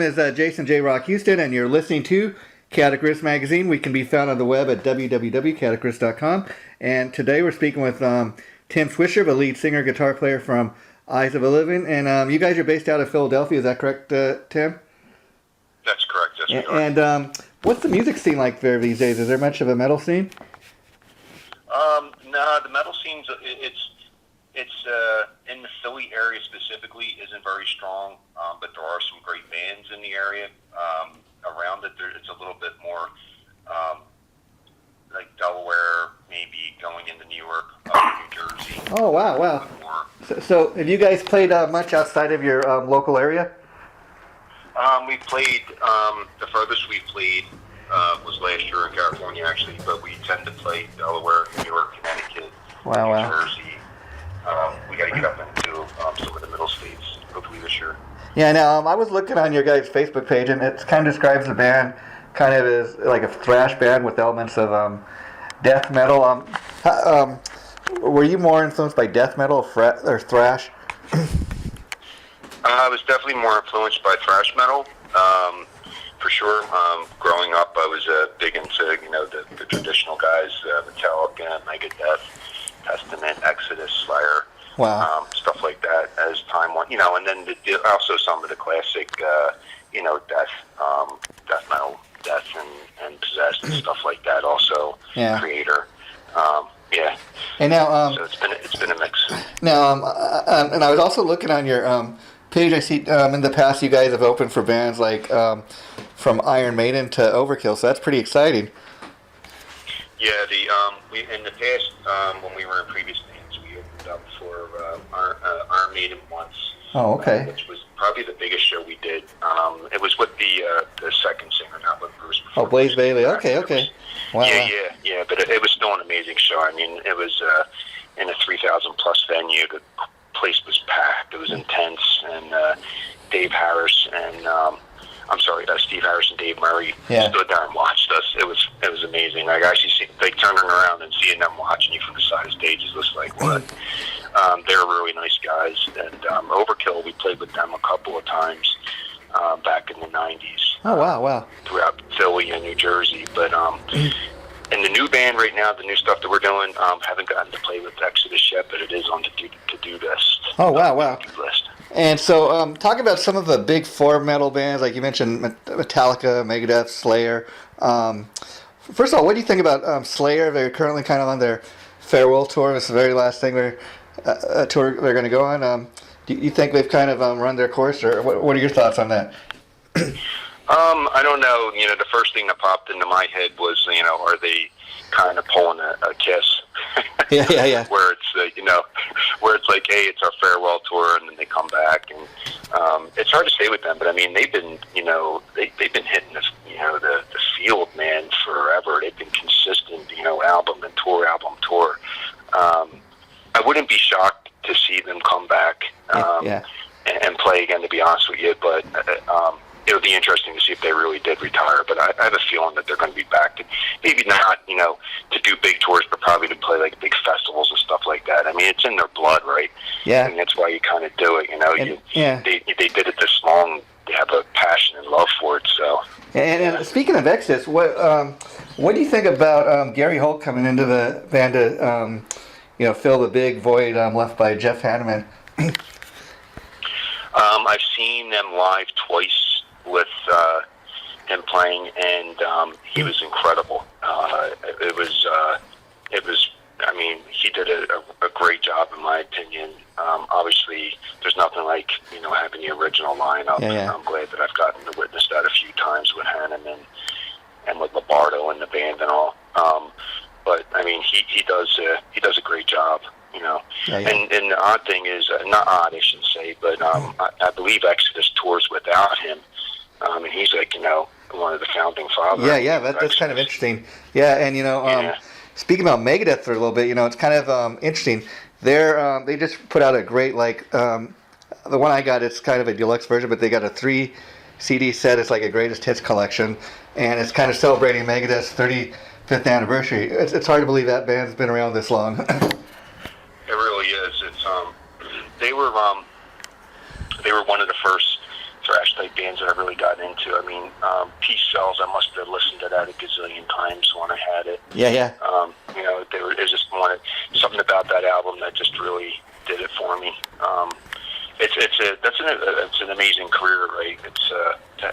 is Jason JROCK Houston, and you're listening to Riffs Magazine. We can be found on the web at www.chaoticriffs.com. And today we're speaking with Tim Swisher, the lead singer, guitar player from Eyes of a Living. And you guys are based out of Philadelphia, is that correct, Tim? That's correct, yes, we are. And what's the music scene like there these days? Is there much of a metal scene? No, the metal scene's it's in the Philly area specifically isn't very strong, but there are some great bands in the area around it. It's a little bit more like Delaware, maybe going into New York, New Jersey. Oh, wow. So have you guys played much outside of your local area? We played, the furthest we played was last year in California, actually, but we tend to play Delaware, New York, Connecticut, New Jersey. We got to get up into some of the middle states, hopefully this year. Yeah, now I was looking on your guys' Facebook page, and it kind of describes the band kind of as like a thrash band with elements of death metal. Were you more influenced by death metal or thrash? I was definitely more influenced by thrash metal, for sure. Growing up, I was big into the traditional guys, Metallica, Megadeth, Testament, Exodus, Slayer, stuff like that. As time went, and then also some of the classic, death metal, Death and Possessed and stuff like that. Also, Creator. And now, so it's been a mix. Now, and I was also looking on your page. I see in the past you guys have opened for bands like from Iron Maiden to Overkill, so that's pretty exciting. Yeah, we in the past when we were in previous bands, we opened up for Iron Maiden once. Oh, okay. Which was probably the biggest show we did. It was with the second singer, not with Bruce. Oh, Blaze Bayley. Okay. Wow. Yeah. But it was still an amazing show. I mean, it was in a 3,000 plus venue. The place was packed. It was intense, and Steve Harris and Dave Murray stood there and watched us. It was amazing. Like actually turning around and seeing them watching you from the side of stages was like what. They're really nice guys. And Overkill, we played with them a couple of times back in the 90s. Oh wow! Throughout Philly and New Jersey, but and the new band right now, the new stuff that we're doing, haven't gotten to play with Exodus yet, but it is on the to-do list. Oh, wow. List. And so, talk about some of the big four metal bands, like you mentioned Metallica, Megadeth, Slayer. First of all, what do you think about Slayer? They're currently kind of on their farewell tour. This is the very last thing tour they're going to go on. Do you think they've kind of run their course, or what are your thoughts on that? I don't know. The first thing that popped into my head was, are they kind of pulling a Kiss? Yeah. Where it's, where it's like, hey, it's our farewell tour, and then they come back, and it's hard to say with them, but I mean, they've been, they've been hitting the field, man, forever. They've been consistent, album and tour. I wouldn't be shocked to see them come back and play again, to be honest with you, but it would be interesting to see if they really did retire, but I have a feeling that they're going to be back to, maybe not, to do big tours, but probably to play like big festivals and stuff like that. I mean, it's in their blood, right? Yeah. I mean, that's why you kind of do it, They did it this long, they have a passion and love for it, so. And speaking of Exodus, what do you think about Gary Holt coming into the band to, fill the big void left by Jeff Hanneman? I've seen them live twice with him playing, and he was incredible. It was. I mean, he did a great job, in my opinion. Obviously, there's nothing like having the original lineup. Yeah. I'm glad that I've gotten to witness that a few times with Hanneman and with Lombardo and the band and all. But I mean, he does a great job. Yeah. And the odd thing is, not odd, I shouldn't say, but I believe Exodus tours without him, and he's like, one of the founding fathers. Yeah, that's kind of interesting. Yeah, and speaking about Megadeth for a little bit, it's kind of interesting. They just put out a great the one I got. It's kind of a deluxe version, but they got a 3 CD set. It's like a greatest hits collection, and it's kind of celebrating Megadeth's 35th anniversary. It's hard to believe that band's been around this long. It really is. It's they were one of the first thrash type bands that I really got into. I mean, Peace Sells, I must have listened to that a gazillion times when I had it. Yeah. You know, it just wanted something about that album that just really did it for me. It's an amazing career, right? It's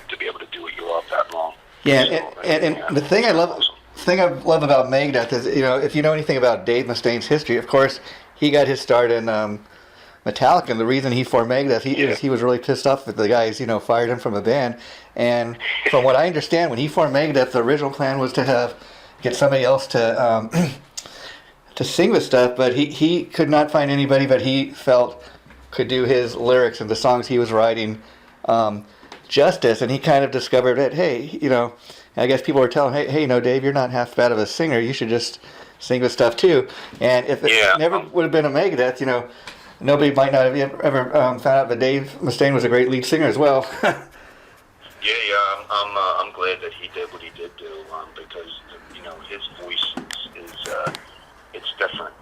to be able to do what you love that long. Yeah, So, and the thing I love. Awesome. The thing I love about Megadeth is, you know, if you know anything about Dave Mustaine's history, of course, he got his start in Metallica, and the reason he formed Megadeth, he was really pissed off that the guys, you know, fired him from a band. And from what I understand, when he formed Megadeth, the original plan was to get somebody else to sing the stuff, but he could not find anybody that he felt could do his lyrics and the songs he was writing justice. And he kind of discovered that, hey, you know, I guess people were telling him, hey, you know, Dave, you're not half bad of a singer. You should just sing the stuff too. And if it never would have been a Megadeth, you know, nobody might not have ever found out that Dave Mustaine was a great lead singer as well. I'm glad that he did what he did do, because you know his voice is it's different,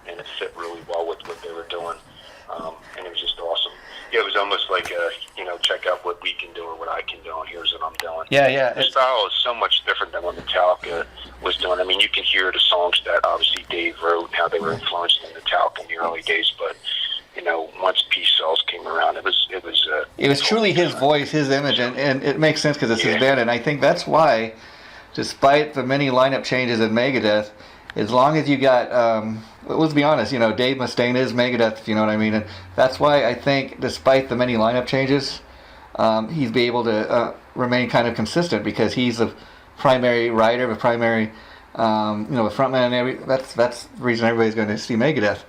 and it fit really well with what they were doing, and it was just awesome. Yeah, it was almost like you know, check out what we can do or what I can do, and here's what I'm doing. Yeah. The style is so much different than what Metallica was doing. I mean, you can hear the songs that obviously Dave wrote and how they were influenced in Metallica in the early days, but you know, once Peace Sells came around, it was truly his voice, his image, and it makes sense because it's his band, and I think that's why, despite the many lineup changes in Megadeth, as long as you got, let's be honest, you know, Dave Mustaine is Megadeth, if you know what I mean, and that's why I think, despite the many lineup changes, he's be able to remain kind of consistent because he's the primary writer, the primary, you know, the frontman, and that's the reason everybody's going to see Megadeth.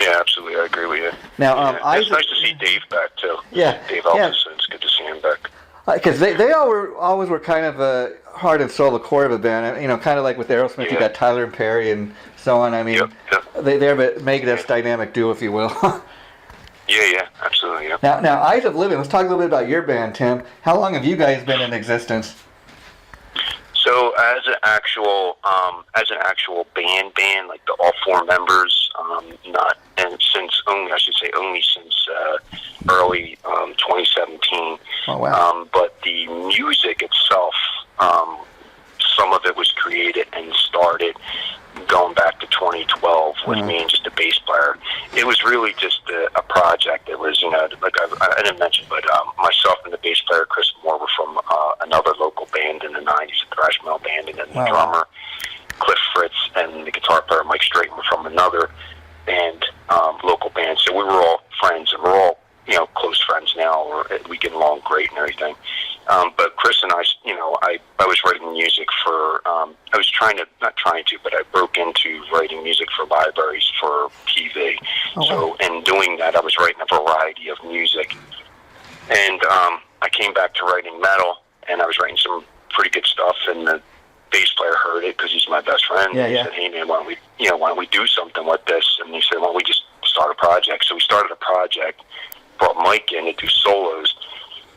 Yeah, absolutely, I agree with you. Now, it's nice to see Dave back too. Yeah, Dave Elvis, it's good to see him back. Because they always were kind of a heart and soul, the core of a band. You know, kind of like with Aerosmith, you got Tyler and Perry and so on. I mean, they're Megadeth's dynamic duo, if you will. Yeah, absolutely. Yeah. Now, Eyes of Living. Let's talk a little bit about your band, Tim. How long have you guys been in existence? So, as an actual band, like all four members, only since early 2017. Oh wow! But the music itself, some of it was created and started going back to 2012 with me and just a bass player. It was really just a project. It was, you know, like I didn't mention, but myself and the bass player Chris Moore were from another local band in the 90s, a thrash metal band, and then the drummer Cliff Fritz and the guitar player Mike Straighten were from another band, local band. So we were all friends, and we're all, you know, close friends now. We get along great and everything. But Chris and I, you know, I was writing music for, I was but I broke into writing music for libraries for TV. So in doing that, I was writing a variety of music. And I came back to writing metal, and I was writing some pretty good stuff, and the bass player heard it because he's my best friend. Yeah. He said, "Hey man, why don't we do something with this?" And he said, "Why don't we just start a project?" So we started a project, brought Mike in to do solos,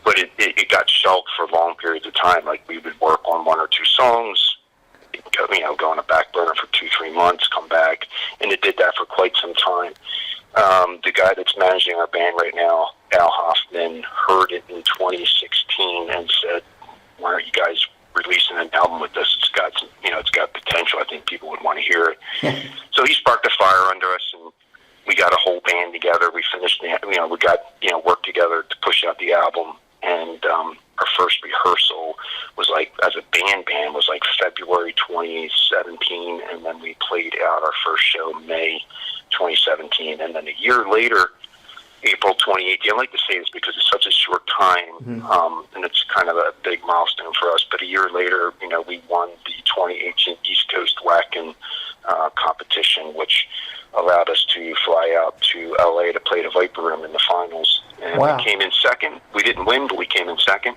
but it got shelved for long periods of time. Like we would work on one or two songs, you know, go on a back burner for 2-3 months, come back, and it did that for quite some time. The guy that's managing our band right now, Al Hoffman, heard it in 2016 and said, "Why aren't you guys releasing an album with this? It's got some, you know, it's got potential. I think people would want to hear it." So he sparked a fire under us, and we got a whole band together. We finished, you know, we got, you know, worked together to push out the album. And our first rehearsal was like, as a band was like February 2017, and then we played out our first show May 2017, and then a year later, April 2018. I like to say this because it's such a short time, and it's kind of a big milestone for us. But a year later, you know, we won the 2018 East Coast Whack-In competition, which allowed us to fly out to LA to play the Viper Room in the finals. And we came in second. We didn't win, but we came in second.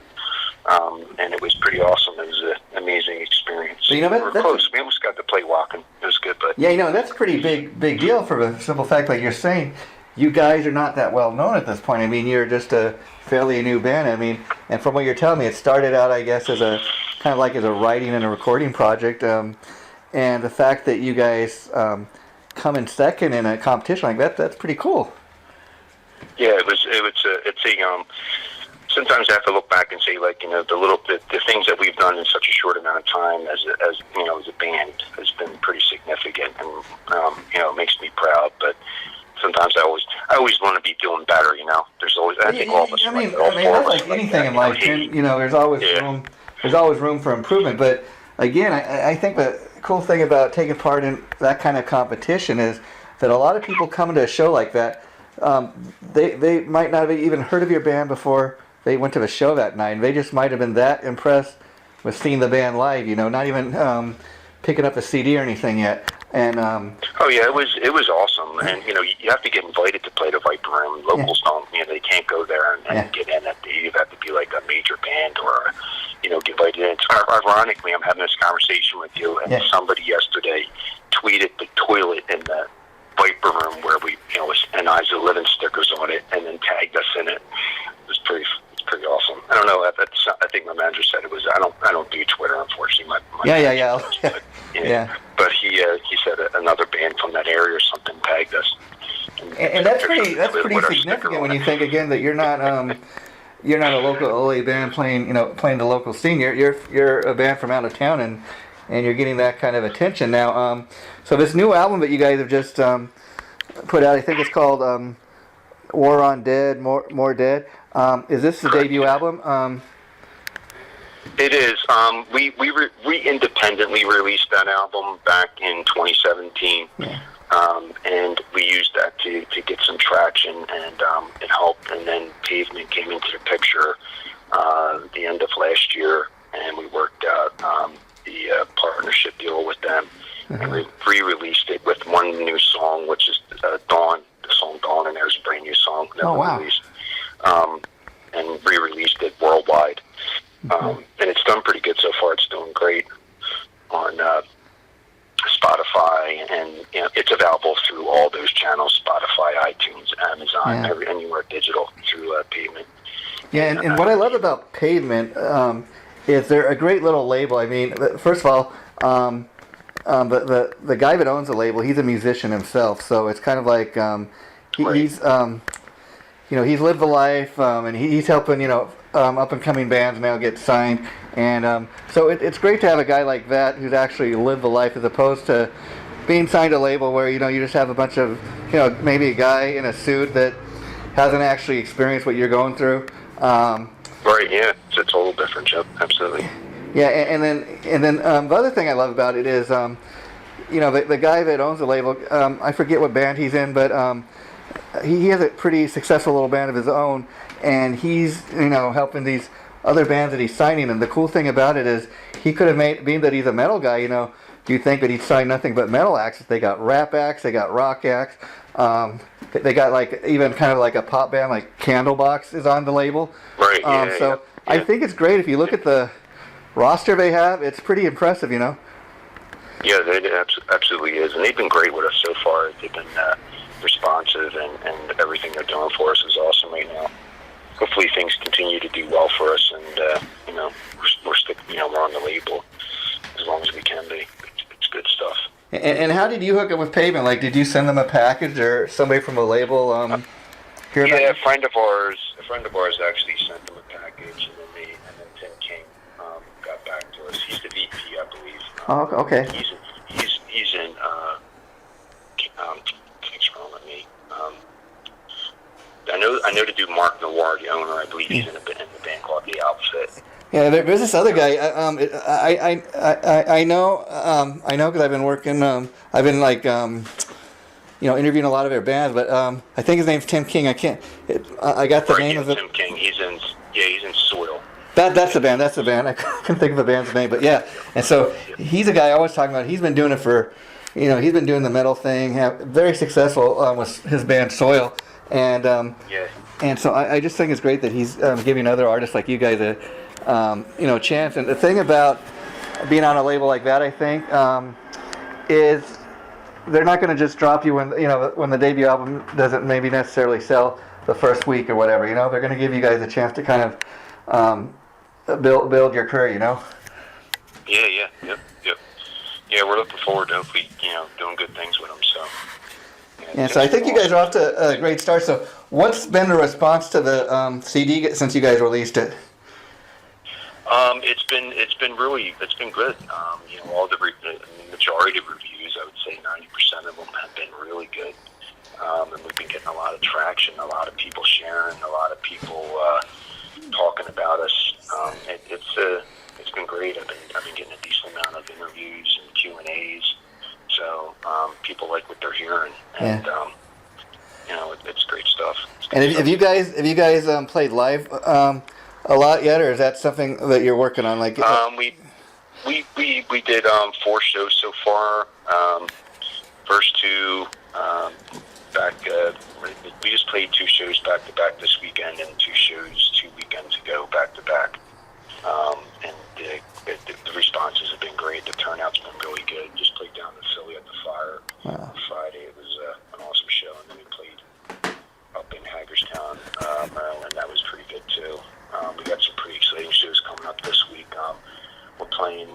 And it was pretty awesome. It was an amazing experience. But, you know, we were close. We almost got to play Wacken. It was good, but yeah, you know, that's a pretty big deal for the simple fact, like you're saying, you guys are not that well known at this point. I mean, you're just a fairly new band. I mean, and from what you're telling me, it started out, I guess, as a kind of like as a writing and a recording project. And the fact that you guys come in second in a competition like that, that's pretty cool. Yeah, it's sometimes I have to look back and say, like, the things that we've done in such a short amount of time as a band has been pretty significant, and it makes me proud. But sometimes I always want to be doing better. There's always, I think all of us. That's like anything in life. There's always room. There's always room for improvement. But again, I think the cool thing about taking part in that kind of competition is that a lot of people come to a show like that. They might not have even heard of your band before they went to the show that night. And they just might have been that impressed with seeing the band live. Not even picking up a CD or anything yet. And oh yeah, it was awesome. And you have to get invited to play the Viper Room. Locals don't. They can't go there and get in. You have to be like a major band or get invited in. Ironically, I'm having this conversation with you, and somebody yesterday tweeted the toilet in the Viper Room where we, and Eyes of Living stickers on it, and then tagged us in it. It was pretty awesome. I don't know. I think my manager said it was. I don't do Twitter, unfortunately. But he said another band from that area or something tagged us. And that's pretty significant when you think again that you're not a local LA band playing the local scene. You're a band from out of town and you're getting that kind of attention now. So this new album that you guys have just put out, I think it's called War on Dead, More Dead. Is this the debut album? It is. We independently released that album back in 2017, and we used that to get some traction, and it helped. And then Pavement came into the picture at the end of last year, and we worked out the partnership deal with them, and we re-released it with one new song, which is Dawn. The song Dawn, and there's a brand new song that we released, and re-released it worldwide. And it's done pretty good so far. It's doing great on Spotify, and it's available through all those channels: Spotify, iTunes, Amazon, anywhere digital through Pavement. Yeah, and what I love about Pavement is they're a great little label. I mean, first of all, the guy that owns the label, he's a musician himself, so it's kind of like he's he's lived the life, and he's helping up and coming bands now get signed, and so it's great to have a guy like that who's actually lived the life as opposed to being signed to a label where you just have a bunch of maybe a guy in a suit that hasn't actually experienced what you're going through. Right. Yeah, it's a total different job. Absolutely. Yeah, and then the other thing I love about it is the guy that owns the label. I forget what band he's in, but he has a pretty successful little band of his own, and he's helping these other bands that he's signing. And the cool thing about it is he could have being that he's a metal guy, you think that he'd sign nothing but metal acts. They got rap acts, they got rock acts, they got like even kind of like a pop band like Candlebox is on the label. Right. I think it's great if you look at the roster they have. It's pretty impressive, Yeah, it absolutely is, and they've been great with us so far. They've been responsive, and everything they're doing for us is awesome right now. Hopefully things continue to do well for us, and we're on the label as long as we can be. It's good stuff. And how did you hook up with Pavement? Like, did you send them a package or somebody from a label? A friend of ours actually sent them a package, and then Tim King got back to us. He's the VP, I believe. Oh, okay. He's in. What's wrong with me? I know to do Mark Noir, the owner. I believe he's in the band called The Outfit. Yeah, there's this other guy. I know because I've been working. I've been like interviewing a lot of their bands, but I think his name's Tim King. I got the name of it. Tim King. He's in Soil. That's the band. I couldn't think of the band's name, but yeah. And so he's a guy I was talking about. He's been doing it for, he's been doing the metal thing. Very successful with his band Soil, and and so I just think it's great that he's giving other artists like you guys a chance. And the thing about being on a label like that, I think, is they're not going to just drop you when the debut album doesn't maybe necessarily sell the first week or whatever. They're going to give you guys a chance to kind of build your career. Yeah, we're looking forward to hopefully doing good things with them. So And so I think you guys are off to a great start. So what's been the response to the CD since you guys released it? It's been good. All the majority of reviews, I would say 90% of them have been really good. And we've been getting a lot of traction, a lot of people sharing, a lot of people talking about us. It's been great. I've been getting a decent amount of interviews and Q&As. So people like what they're hearing, and it's great stuff. And have you guys played live a lot yet, or is that something that you're working on? Like we did 4 shows so far. First 2 back. We just played 2 shows back to back this weekend, and 2 shows 2 weekends ago back to back. And the responses have been great. The turnout's been really good. Just played down in Philly at the Fire on Friday. It was an awesome show, and then we played up in Hagerstown, Maryland. That was pretty good too. We got some pretty exciting shows coming up this week.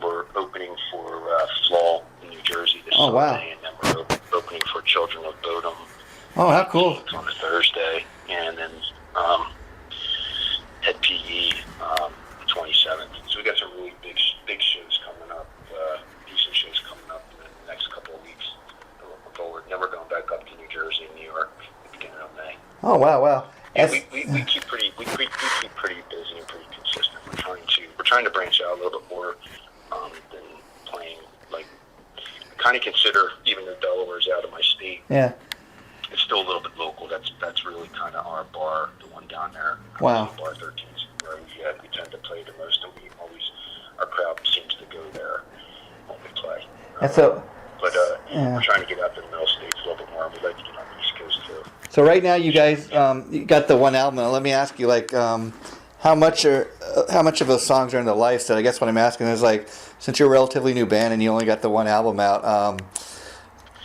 We're opening for Flaw in New Jersey this Sunday, and then we're opening for Children of Bodom. Oh, how cool! On a Thursday, and then at PE the 27th. So we got some really big shows coming up, decent shows coming up in the next couple of weeks. We're looking forward. Then we're going back up to New Jersey and New York at the beginning of May. Oh wow! Yeah, we keep pretty busy and pretty consistent. We're trying to branch out a little bit more than playing. Like, kind of consider, even though Delaware's out of my state. Yeah. It's still a little bit local. That's really kind of our bar, the one down there. Wow. Bar 13 where we tend to play the most, and our crowd seems to go there when we play. And so, we're trying to get out to the middle states a little bit more. We'd like to get on the East Coast too. So right now, you guys, you got the one album. Now let me ask you, like, how much of those songs are in the live set? I guess what I'm asking is, like, since you're a relatively new band and you only got the one album out,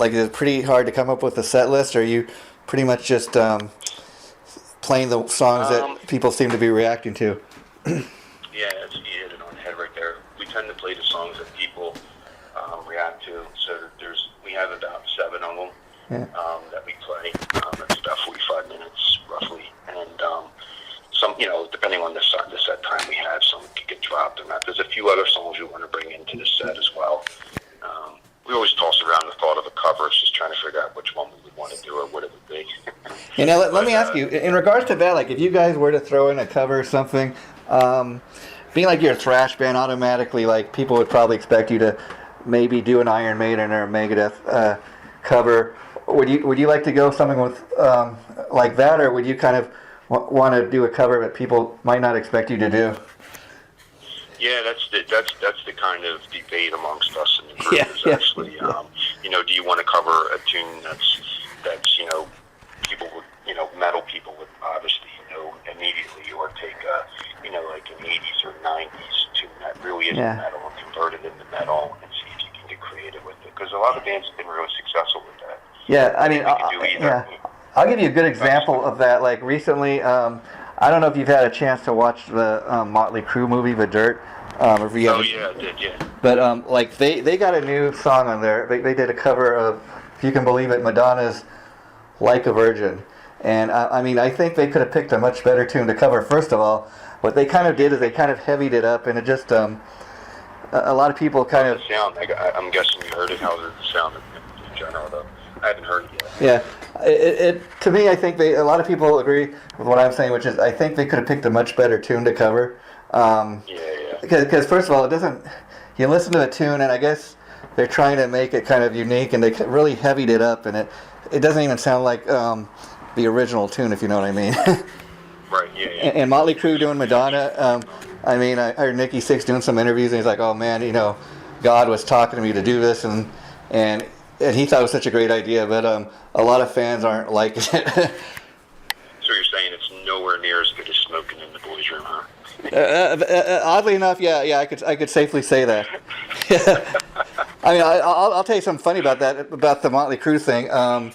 like, is it pretty hard to come up with a set list, or are you pretty much just playing the songs that people seem to be reacting to? Yeah, you hit it on the head right there. We tend to play the songs that people react to. So we have about 7 of them that we play. That's about 45 minutes roughly, and some, depending on the set time we have, some could get dropped or not. There's a few other songs we want to bring into the set as well. We always toss around the thought of a cover. It's just trying to figure out which one we would want to do or what it would be. Let me ask you, in regards to that, like, if you guys were to throw in a cover or something, being like you're a thrash band, automatically, like, people would probably expect you to maybe do an Iron Maiden or a Megadeth cover. Would you like to go something with like that, or would you kind of want to do a cover that people might not expect you to do? Yeah, that's the kind of debate amongst us in the group. Actually, do you want to cover a tune that's people would, metal people would obviously know immediately, or take like an 80s or 90s tune that really isn't metal and convert it into metal and see if you can get creative with it, because a lot of bands have been really successful with that. Yeah, I mean, I'll give you a good example of that. Like, recently, I don't know if you've had a chance to watch the Motley Crue movie, The Dirt. I did, yeah. But, like, they got a new song on there. They did a cover of, if you can believe it, Madonna's Like a Virgin. And, I mean, I think they could have picked a much better tune to cover, first of all. What they kind of did is they kind of heavied it up, and it just, a lot of people kind of... Sound, I'm guessing you heard it, how it sounded in general, though. I haven't heard it yet. Yeah, to me, I think a lot of people agree with what I'm saying, which is I think they could have picked a much better tune to cover. Because first of all, it doesn't. You listen to the tune, and I guess they're trying to make it kind of unique, and they really heavied it up, and it doesn't even sound like the original tune, if you know what I mean. Right. Yeah. And Motley Crue doing Madonna. I mean, I heard Nikki Sixx doing some interviews, and he's like, "Oh man, God was talking to me to do this," and he thought it was such a great idea, but a lot of fans aren't liking it. So you're saying it's nowhere near as good as Smoking in the Boys' Room, huh? Oddly enough, yeah, I could safely say that. I mean, I'll tell you something funny about that, about the Motley Crue thing. I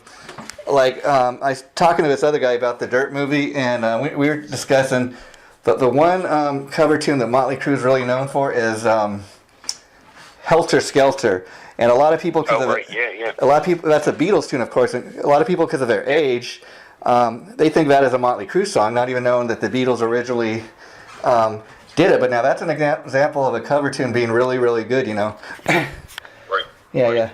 was talking to this other guy about the Dirt movie, and we were discussing the one cover tune that Motley Crue is really known for is Helter Skelter, and a lot of people because a lot of people, that's a Beatles tune, of course, and a lot of people because of their age, they think that is a Motley Crue song, not even knowing that the Beatles originally did it. But now that's an example of a cover tune being really, really good, you know. Right. Yeah, yeah.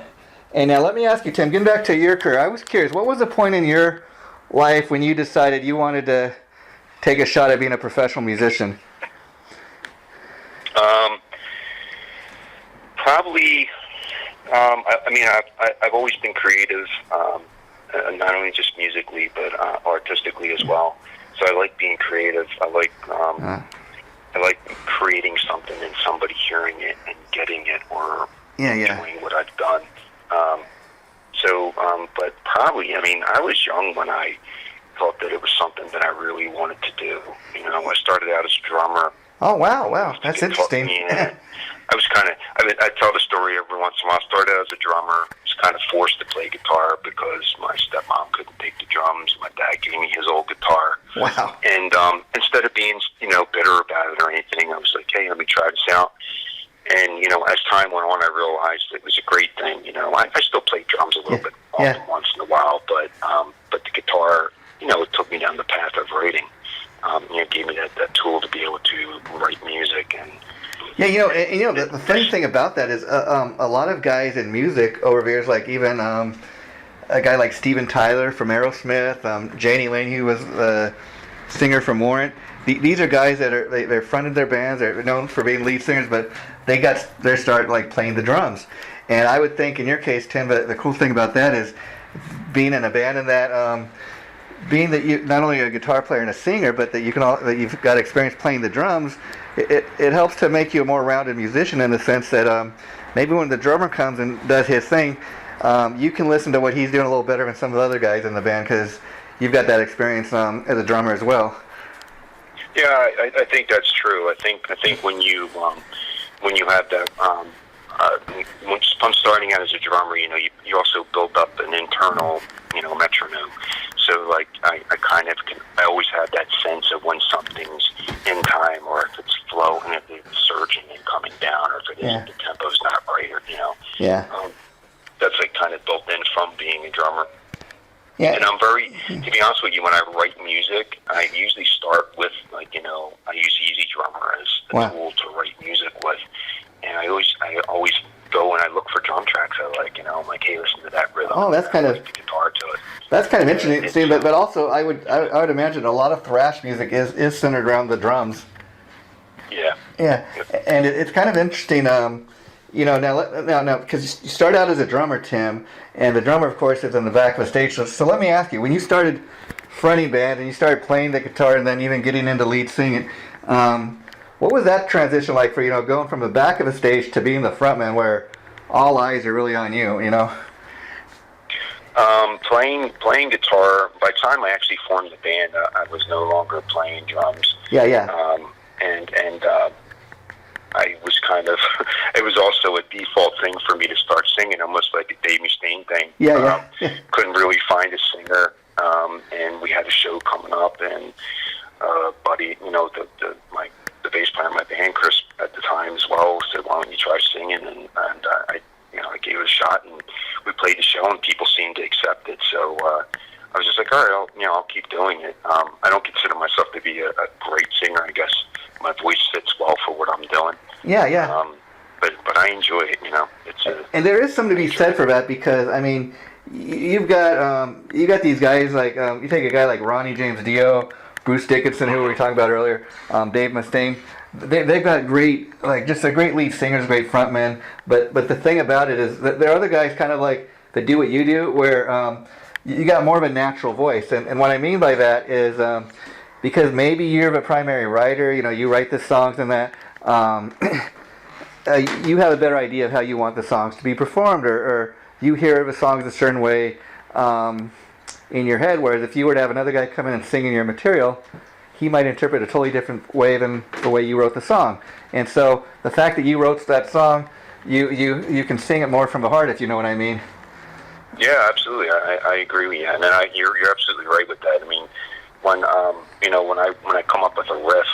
And now let me ask you, Tim, getting back to your career, I was curious, what was the point in your life when you decided you wanted to take a shot at being a professional musician? Probably, I mean, I've always been creative, not only just musically, but artistically as well. So I like being creative. I like creating something and somebody hearing it and getting it, or doing what I've done. But probably, I mean, I was young when I thought that it was something that I really wanted to do. You know, I started out as a drummer. Oh, wow, that's interesting. I was kind of, I tell the story every once in a while. I started out as a drummer. I was kind of forced to play guitar because my stepmom couldn't take the drums. My dad gave me his old guitar. Wow. And instead of being, bitter about it or anything, I was like, hey, let me try this out. And, as time went on, I realized it was a great thing. I still play drums a little bit once in a while, but the guitar, it took me down the path of writing. It gave me that tool to be able to write music. And the funny thing about that is a lot of guys in music over the years, like even a guy like Steven Tyler from Aerosmith, Janie Lane, who was the singer from Warrant. These are guys that they're fronted their bands. They're known for being lead singers, but they got their start like playing the drums. And I would think in your case, Tim, the cool thing about that is being in a band and that being that you not only are a guitar player and a singer, but that you've got experience playing the drums. It helps to make you a more rounded musician in the sense that maybe when the drummer comes and does his thing, you can listen to what he's doing a little better than some of the other guys in the band because you've got that experience as a drummer as well. Yeah, I think that's true. I think when you have that, when I'm starting out as a drummer, you also build up an internal, metronome. So like I always have that sense of when something's in time, or if it's flow and if it's surging and coming down, or if it isn't, the tempo's not right, or that's like kind of built in from being a drummer. Yeah. And I'm very, to be honest with you, when I write music, I usually start with, I use Easy Drummer as a tool to write music with. And I always go and I look for drum tracks I like, I'm like, hey, listen to that rhythm. Oh, that's kind of, the guitar to it. That's kind of interesting, but also I would imagine a lot of thrash music is centered around the drums. Yeah. Yeah, and it's kind of interesting, now because you start out as a drummer, Tim, and the drummer, of course, is in the back of the stage. So let me ask you, when you started fronting band and you started playing the guitar and then even getting into lead singing, what was that transition like for, going from the back of the stage to being the frontman where all eyes are really on you, Playing guitar, by the time I actually formed the band, I was no longer playing drums. Yeah. And I was kind of, it was also a default thing for me to start singing, almost like a Dave Mustaine thing. Yeah. Couldn't really find a singer, and we had a show coming up, and buddy, the bass player in my band, Chris, at the time as well, said, why don't you try singing? And I gave it a shot, and we played the show, and people seemed to accept it. So I was just like, all right, I'll keep doing it. I don't consider myself to be a great singer. I guess my voice fits well for what I'm doing. Yeah. But I enjoy it. And there is something to be said for that because you've got these guys like you take a guy like Ronnie James Dio, Bruce Dickinson, who we were talking about earlier, Dave Mustaine. They've got great, just a great lead singers, great frontmen. But the thing about it is that there are other guys kind of like that do what you do, where you got more of a natural voice. And what I mean by that is because maybe you're a primary writer, you write the songs and that. You have a better idea of how you want the songs to be performed, or you hear the songs a certain way in your head, whereas if you were to have another guy come in and sing in your material, he might interpret a totally different way than the way you wrote the song. And so the fact that you wrote that song, you can sing it more from the heart, if you know what I mean. Yeah, absolutely. I agree with you, and you're absolutely right with that. I mean, when I come up with a riff,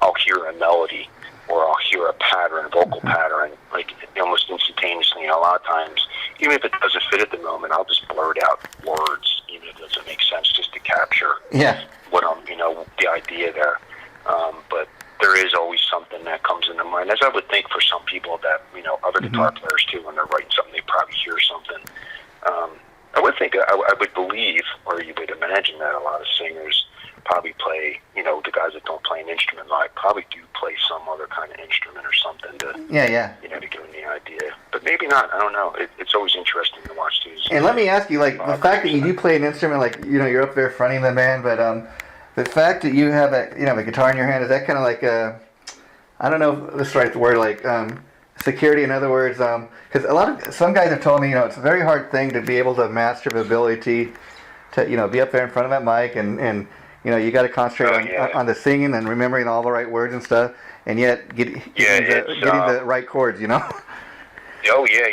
I'll hear a melody or I'll hear a pattern, vocal pattern, like almost instantaneously. And a lot of times, even if it doesn't fit at the moment, I'll just blurt out words, even if it doesn't make sense, just to capture what the idea there. But there is always something that comes into mind, as I would think for some people that, other guitar players too, when they're writing something, they probably hear something. I would think, I would believe, or you would imagine that a lot of singers probably play, the guys that don't play an instrument live probably do play some other kind of instrument or something to, to give them the idea. But maybe not, I don't know. It's always interesting to watch these. And let me ask you, like, the fact that you do play an instrument, like, you're up there fronting the band, but the fact that you have a guitar in your hand, is that kind of like I don't know if this is the right word, like security, in other words, because some guys have told me, it's a very hard thing to be able to master the ability to, be up there in front of that mic and you got to concentrate on the singing and remembering all the right words and stuff, and yet getting the right chords, Oh yeah.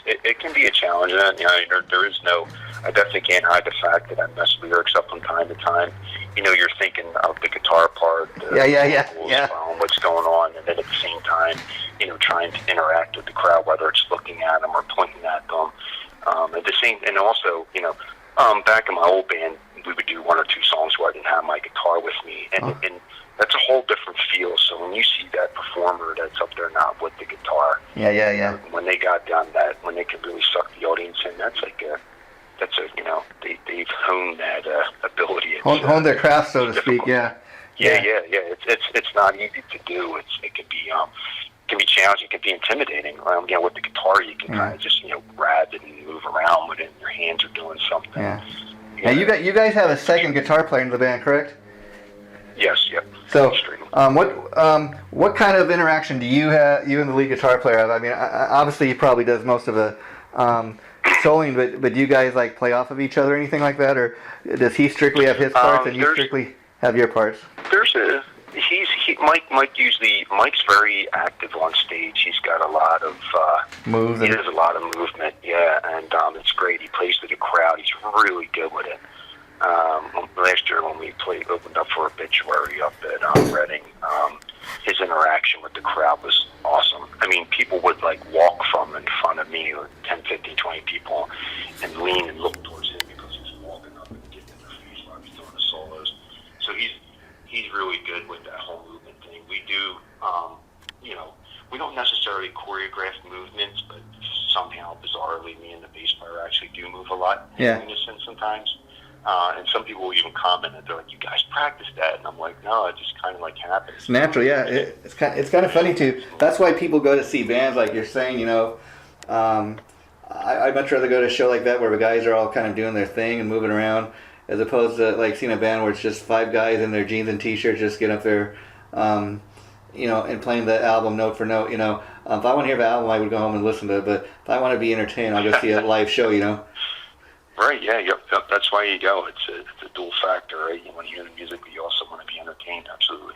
It can be a challenge, and there is no. I definitely can't hide the fact that I mess lyrics up from time to time. You're thinking of the guitar part, what's going on, and then at the same time, trying to interact with the crowd, whether it's looking at them or pointing at them. And also, back in my old band, we would do one or two songs where I didn't have my guitar with me, and that's a whole different feel. So when you see that performer that's up there not with the guitar, when they got down that, when they could really suck the audience in, that's they've honed that ability. Honed their craft, so to speak. It's not easy to do. It can be challenging. It can be intimidating. With the guitar, you can kind of just grab it and move around with it, and your hands are doing something. Yeah. Now you guys have a second guitar player in the band, correct? Yes. Yep. So, what kind of interaction do you and the lead guitar player have? I mean, obviously he probably does most of the soloing, but do you guys like play off of each other or anything like that, or does he strictly have his parts and you strictly have your parts? Mike's very active on stage. He's got a lot of moves. He does a lot of movement, and it's great. He plays to the crowd. He's really good with it. Last year when we opened up for Obituary up at Reading, his interaction with the crowd was awesome. I mean, people would walk from in front of me, 10, 15, 20 people, and lean and look towards him because he's walking up and getting in their face while he's doing the solos. So he's really good with that whole movement thing. We do, we don't necessarily choreograph movements, but somehow, bizarrely, me and the bass player actually do move a lot in unison sometimes. And some people will even comment that they're like, "You guys practice that?" And I'm like, "No, it just kind of happens." It's natural, yeah. It's kind of funny too. That's why people go to see bands, like you're saying. I'd much rather go to a show like that where the guys are all kind of doing their thing and moving around, as opposed to seeing a band where it's just five guys in their jeans and t-shirts just getting up there, and playing the album note for note. If I want to hear the album, I would go home and listen to it. But if I want to be entertained, I'll go see a live show. Right, yep. That's why you go. It's a dual factor, right? You want to hear the music, but you also want to be entertained, absolutely.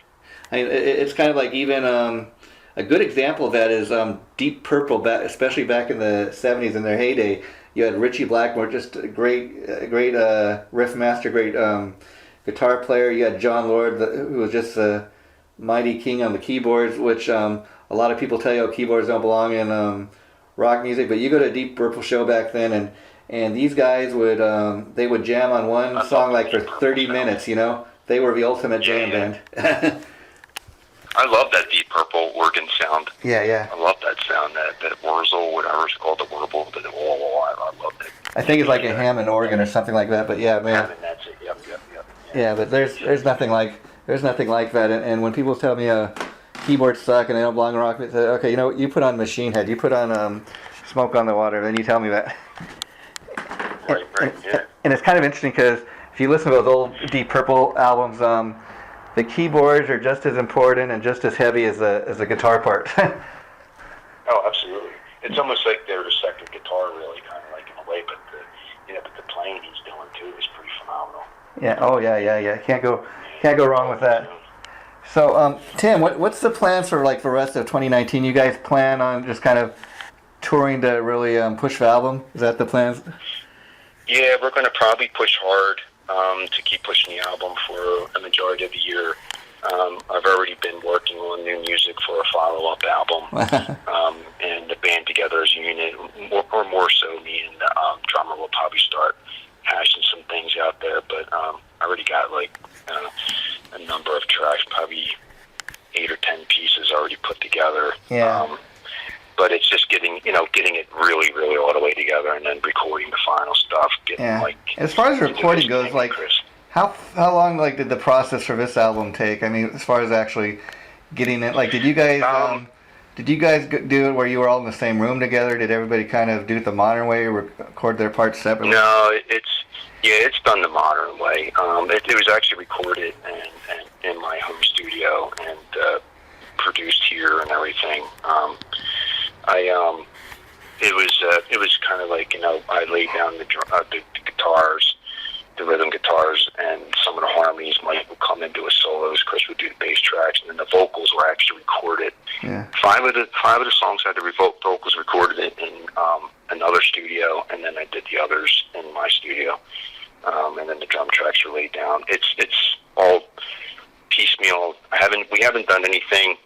I mean, it's kind of like even a good example of that is Deep Purple, especially back in the 70s in their heyday. You had Ritchie Blackmore, just a great riff master, great guitar player. You had John Lord, who was just a mighty king on the keyboards, which a lot of people tell you keyboards don't belong in rock music, but you go to a Deep Purple show back then, and these guys would they would jam on one song for 30 minutes. They were the ultimate jam band. I love that Deep Purple organ sound. Yeah. I love that sound. That Wurzel, whatever it's called, the warble, I love it. I think it's like a Hammond organ or something like that. But yeah, man. Hammond, that's it. Yep. Yeah, but there's nothing like that. And when people tell me keyboards suck and they don't belong in rock, they say, okay, you put on Machine Head, you put on Smoke on the Water, then you tell me that. Right, yeah. And it's kind of interesting because if you listen to those old Deep Purple albums, the keyboards are just as important and just as heavy as the guitar part. Oh, absolutely. It's almost like they're the second guitar, really, kind of in a way. But the playing he's doing too is pretty phenomenal. Yeah. Oh, yeah. Can't go wrong with that. So, Tim, what's the plans for the rest of 2019? You guys plan on just kind of touring to really push the album? Is that the plans? Yeah, we're going to probably push hard to keep pushing the album for a majority of the year. I've already been working on new music for a follow-up album, and the band together as a unit, more so me and the drummer will probably start hashing some things out there, but I already got like a number of tracks, probably 8 or 10 pieces already put together. Yeah. But it's just getting it really, really all the way together, and then recording the final stuff. As far as recording goes, like, how long did the process for this album take? I mean, as far as actually getting it, like, did you guys do it where you were all in the same room together? Did everybody kind of do it the modern way, or record their parts separately? No, it's done the modern way. It was actually recorded in my home studio and produced here and everything. It was kind of like, I laid down the guitars, the rhythm guitars, and some of the harmonies. Mike would come and do a solos. Chris would do the bass tracks, and then the vocals were actually recorded. Yeah. Five of the songs had the vocals recorded in another studio, and then I did the others in my studio. And then the drum tracks are laid down. It's all piecemeal. We haven't done anything.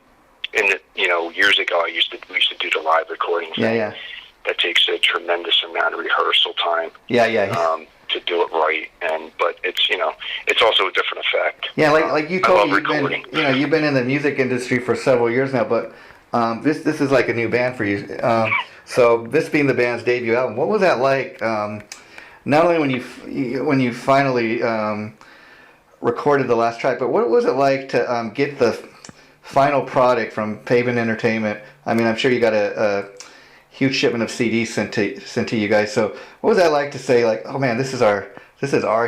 Years ago, we used to do the live recording thing. Yeah. That takes a tremendous amount of rehearsal time. Yeah. To do it right, but it's also a different effect. Yeah, like you told me, you've been in the music industry for several years now, but this is like a new band for you. So this being the band's debut album, what was that like? Not only when you finally recorded the last track, but what was it like to get the final product from Pavement Entertainment? I mean, I'm sure you got a huge shipment of CDs sent to you guys. So what was that like to say, like, oh man, this is our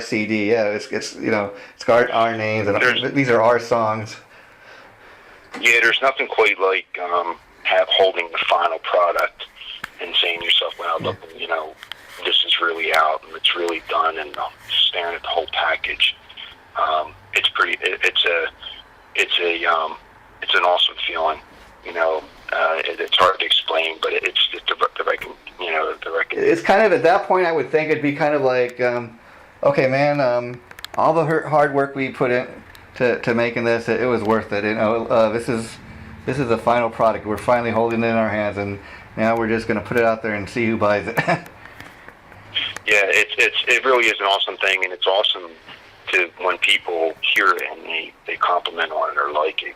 CD? Yeah, it's got our names and these are our songs. Yeah, there's nothing quite like holding the final product and saying to yourself, "Wow, look, this is really out and it's really done," and staring at the whole package. It's pretty. It's an awesome feeling. It's hard to explain, but it's just the record. It's kind of, at that point, I would think it'd be kind of like, okay, man, all the hard work we put in to making this, it was worth it. This is the final product. We're finally holding it in our hands, and now we're just going to put it out there and see who buys it. Yeah, it really is an awesome thing, and it's awesome when people hear it and they compliment on it or like it.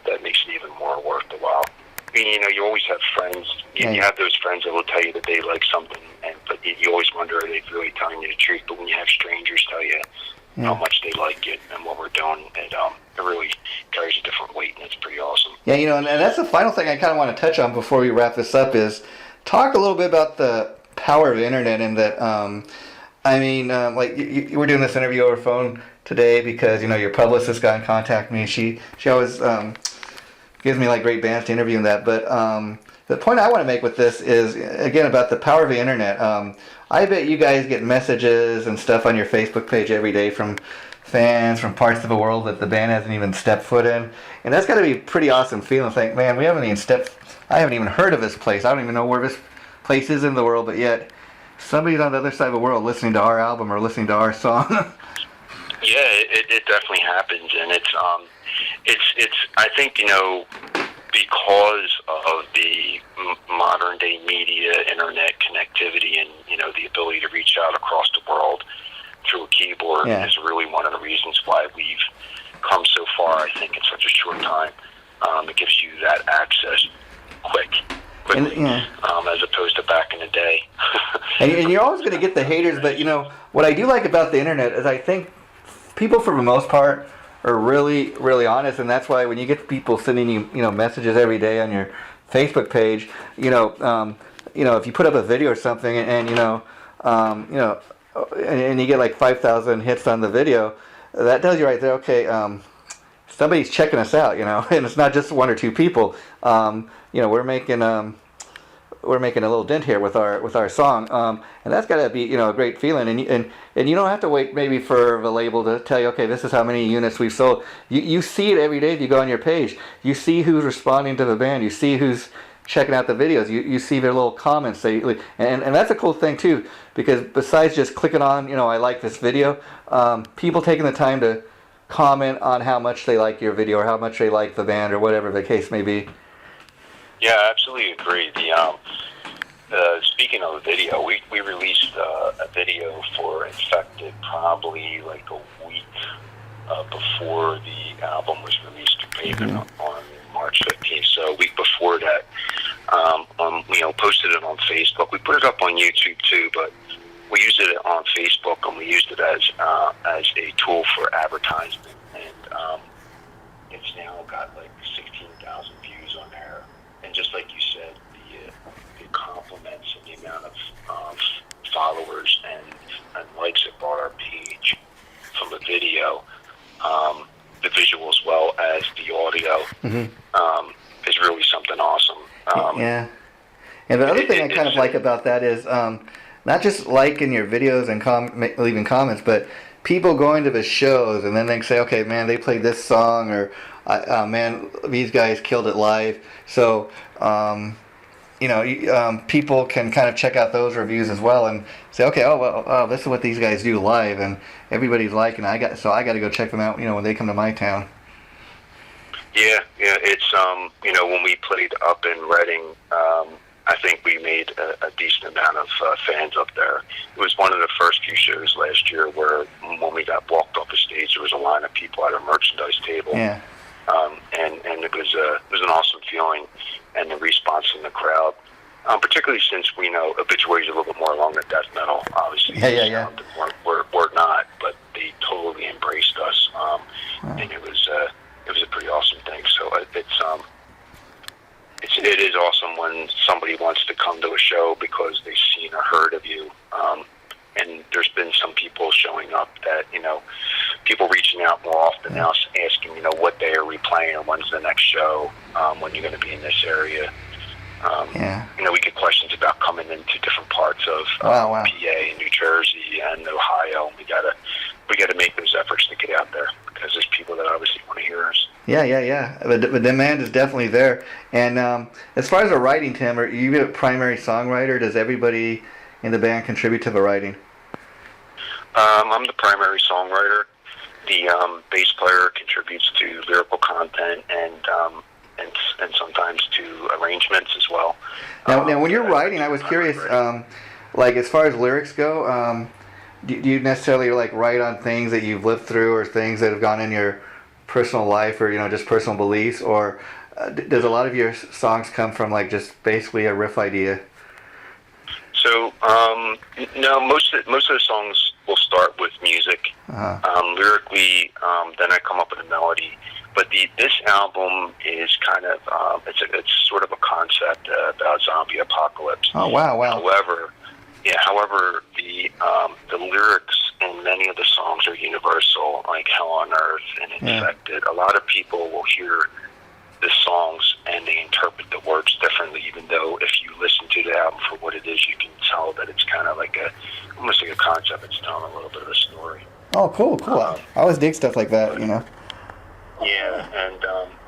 That makes it even more worth the while. I mean, you always have friends. You have those friends that will tell you that they like something, but you always wonder, are they really telling you the truth? But when you have strangers tell you how much they like it and what we're doing, it really carries a different weight, and it's pretty awesome. Yeah, and that's the final thing I kind of want to touch on before we wrap this up is talk a little bit about the power of the internet, and that, like you were doing this interview over phone today because, your publicist got in contact with me. She always gives me like great bands to interview and that. But the point I want to make with this is, again, about the power of the internet. I bet you guys get messages and stuff on your Facebook page every day from fans from parts of the world that the band hasn't even stepped foot in. And that's got to be a pretty awesome feeling. Think, man, I haven't even heard of this place. I don't even know where this place is in the world, but yet somebody's on the other side of the world listening to our album or listening to our song. Yeah, it definitely happens, and it's I think, because of the modern day media, internet connectivity, and the ability to reach out across the world through a keyboard is really one of the reasons why we've come so far, I think, in such a short time. It gives you that access quickly, as opposed to back in the day. and you're always going to get the haters, but what I do like about the internet is I think people, for the most part, are really, really honest, and that's why when you get people sending you, messages every day on your Facebook page, if you put up a video or something, and and you get like 5,000 hits on the video, that tells you right there, okay, somebody's checking us out, and it's not just one or two people. We're making a little dent here with our song, and that's got to be a great feeling. And you don't have to wait maybe for the label to tell you, okay, this is how many units we've sold. You see it every day if you go on your page. You see who's responding to the band. You see who's checking out the videos. You see their little comments. And that's a cool thing too, because besides just clicking on, I like this video, people taking the time to comment on how much they like your video or how much they like the band or whatever the case may be. Yeah, I absolutely agree. Speaking of the video, we released a video for Infected probably like a week before the album was released to Pavement on March 15th. So a week before that, posted it on Facebook. We put it up on YouTube too, but we used it on Facebook and we used it as a tool for advertisement. And it's now got like 16,000 views on there. And just like you said, the compliments and the amount of followers and likes it brought our page from the video, the visual as well as the audio, is really something awesome. Yeah. And the other thing I kind of like about that is not just liking your videos and leaving comments, but people going to the shows and then they say, okay, man, they played this song, or man, these guys killed it live. So, people can kind of check out those reviews as well and say, okay, this is what these guys do live, and everybody's liking. I got to go check them out. When they come to my town. Yeah, it's when we played up in Reading, I think we made a decent amount of fans up there. It was one of the first few shows last year where when we got walked off the stage, there was a line of people at our merchandise table. Yeah. And it was an awesome feeling, and the response from the crowd, particularly since we know Obituary is a little bit more along the death metal, obviously. Yeah. We're not, but they totally embraced us, and it was a pretty awesome thing. So it is awesome when somebody wants to come to a show because they've seen or heard of you. And there's been some people showing up that, people reaching out more often now, asking, what day are we playing, or when's the next show, when you're going to be in this area. We get questions about coming into different parts of PA and New Jersey and Ohio. And we gotta make those efforts to get out there because there's people that obviously want to hear us. Yeah. The demand is definitely there. And as far as the writing, Tim, are you a primary songwriter? Does everybody in the band contribute to the writing? I'm the primary songwriter. The bass player contributes to lyrical content and sometimes to arrangements as well. Now when you're writing, I was curious, like as far as lyrics go, do you necessarily write on things that you've lived through or things that have gone in your personal life or just personal beliefs, or does a lot of your songs come from just basically a riff idea? So no, most of the songs will start with music, lyrically. Then I come up with a melody. But this album is kind of it's sort of a concept about zombie apocalypse. Oh wow! However, the lyrics in many of the songs are universal, like Hell on Earth and Infected. A lot of people will hear the songs and they interpret the words differently, even though if you listen to the album for what it is, you can tell that it's kind of almost like a concept. It's telling a little bit of a story. Oh, cool. I always dig stuff like that, Yeah, and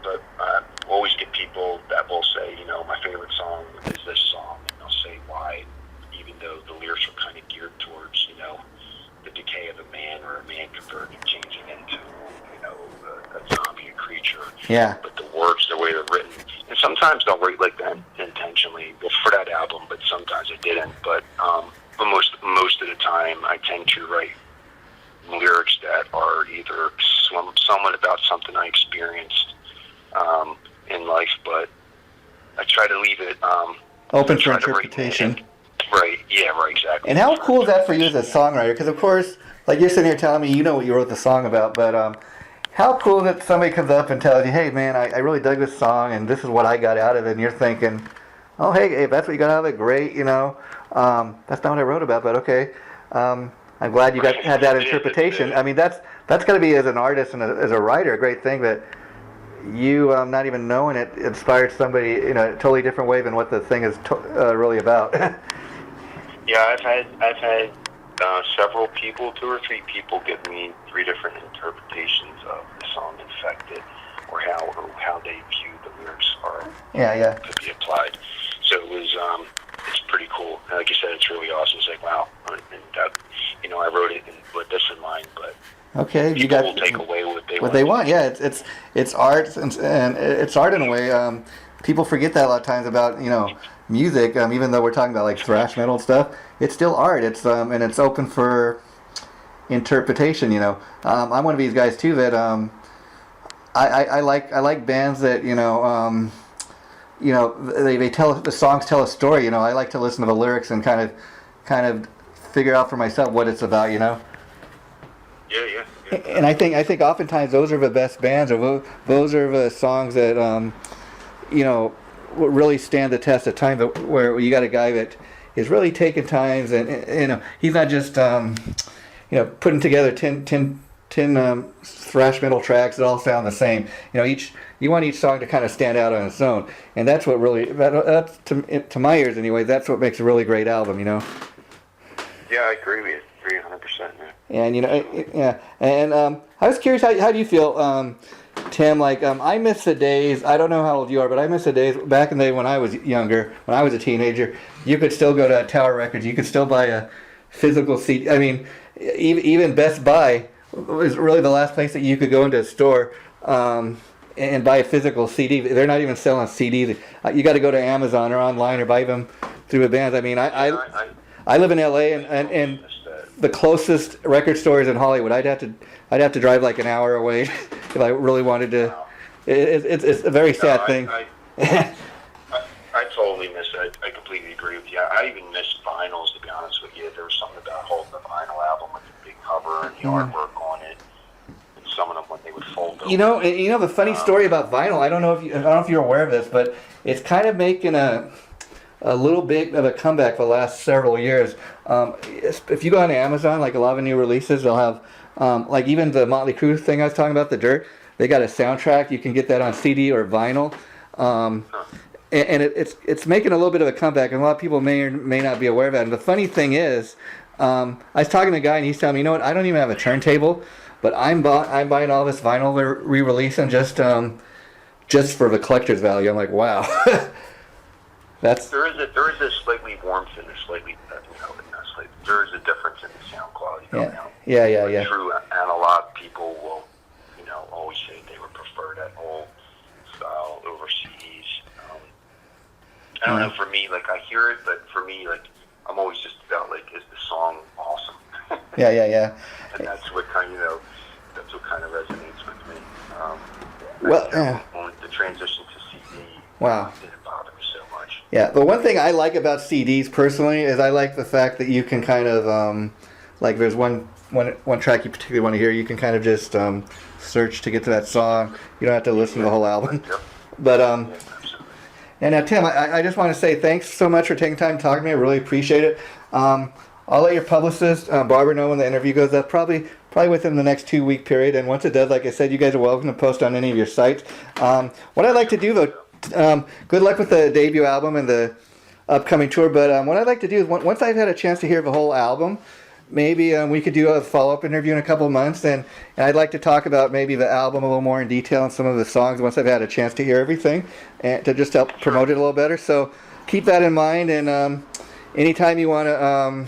but I always get people that will say, my favorite song is this song, and they'll say why, even though the lyrics are kind of geared towards, the decay of a man or a man converting, changing into, a zombie, a creature. Yeah. But the words, the way they're written, and sometimes they'll write like that intentionally, for that album, but sometimes I didn't. But most of the time, I tend to write lyrics that are either somewhat about something I experienced in life, but I try to leave it open for interpretation. Right, exactly. And how cool is that for you as a songwriter? Because of course, you're sitting here telling me what you wrote the song about, but how cool that somebody comes up and tells you, hey man, I really dug this song and this is what I got out of it, and you're thinking, oh hey, if that's what you got out of it, great, that's not what I wrote about, but okay. I'm glad you had that interpretation. I mean, that's got to be, as an artist and as a writer, a great thing that you, not even knowing it, inspired somebody in a totally different way than what the thing is really about. Yeah, I've had several people, 2 or 3 people, give me 3 different interpretations of the song "Infected," or how they view the lyrics are to be applied. So it was it's pretty cool. Like you said, it's really awesome. It's like, wow, and that, I wrote it with this in mind, but okay, people will take away what they what they want. Yeah, it's art, and it's art in a way. People forget that a lot of times about music. Even though we're talking about like thrash metal and stuff, it's still art. It's and it's open for interpretation. I'm one of these guys too that I like bands that they tell the songs tell a story. I like to listen to the lyrics and kind of figure out for myself what it's about. Yeah. And I think oftentimes those are the best bands, or those are the songs that really stand the test of time. But where you got a guy that is really taking times, and he's not just putting together 10 thrash metal tracks that all sound the same. You want each song to kind of stand out on its own, and that's what really that's to my ears anyway. That's what makes a really great album. Yeah, I agree with you. 100%. And yeah, and I was curious, how do you feel, Tim? Like, I miss the days. I don't know how old you are, but I miss the days back in the day when I was younger, when I was a teenager. You could still go to Tower Records. You could still buy a physical CD. I mean, even Best Buy was really the last place that you could go into a store and buy a physical CD. They're not even selling CDs. You got to go to Amazon or online or buy them through a band. I mean, I live in LA, and the closest record store is in Hollywood. I'd have to drive like an hour away if I really wanted to. Wow. It's a very sad thing. I totally miss it. I completely agree with you. I even miss vinyls, to be honest with you. There was something about holding the vinyl album with the big cover and the artwork on it, and some of them when they would fold over. The funny story about vinyl. I don't know if you're aware of this, but it's kind of making a little bit of a comeback for the last several years. If you go on Amazon, like a lot of the new releases, they'll have like even the Motley Crue thing I was talking about, The Dirt. They got a soundtrack. You can get that on CD or vinyl. And it's making a little bit of a comeback, and a lot of people may or may not be aware of that. And the funny thing is, I was talking to a guy, and he's telling me, I don't even have a turntable, but I'm buying all this vinyl they're re-releasing just for the collector's value. I'm like, wow. There is a slightly warmth and a slightly, there is a difference in the sound quality. Yeah. True analog people will, always say they would prefer that old style over CDs. I don't know, for me, like, I hear it, but for me, like, I'm always just about, like, is the song awesome? Yeah. And that's what kind of resonates with me. The transition to CD didn't bother me so much. Yeah, the one thing I like about CDs personally is I like the fact that you can kind of, like, there's one track you particularly want to hear, you can kind of just search to get to that song. You don't have to listen to the whole album. Yep. But and now, Tim, I just want to say thanks so much for taking time to talk to me. I really appreciate it. I'll let your publicist, Barbara, know when the interview goes up, probably within the next 2-week period. And once it does, like I said, you guys are welcome to post on any of your sites. What I'd like to do, though, good luck with the debut album and the upcoming tour. But what I'd like to do is, once I've had a chance to hear the whole album, maybe we could do a follow-up interview in a couple of months, and I'd like to talk about maybe the album a little more in detail and some of the songs once I've had a chance to hear everything, and to just help promote it a little better. So keep that in mind, and anytime you want to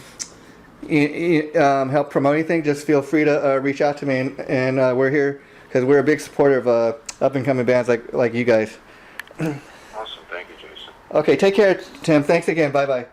help promote anything, just feel free to reach out to me, and we're here because we're a big supporter of up-and-coming bands like you guys. Awesome. Thank you, Jason. Okay, take care, Tim. Thanks again. Bye-bye.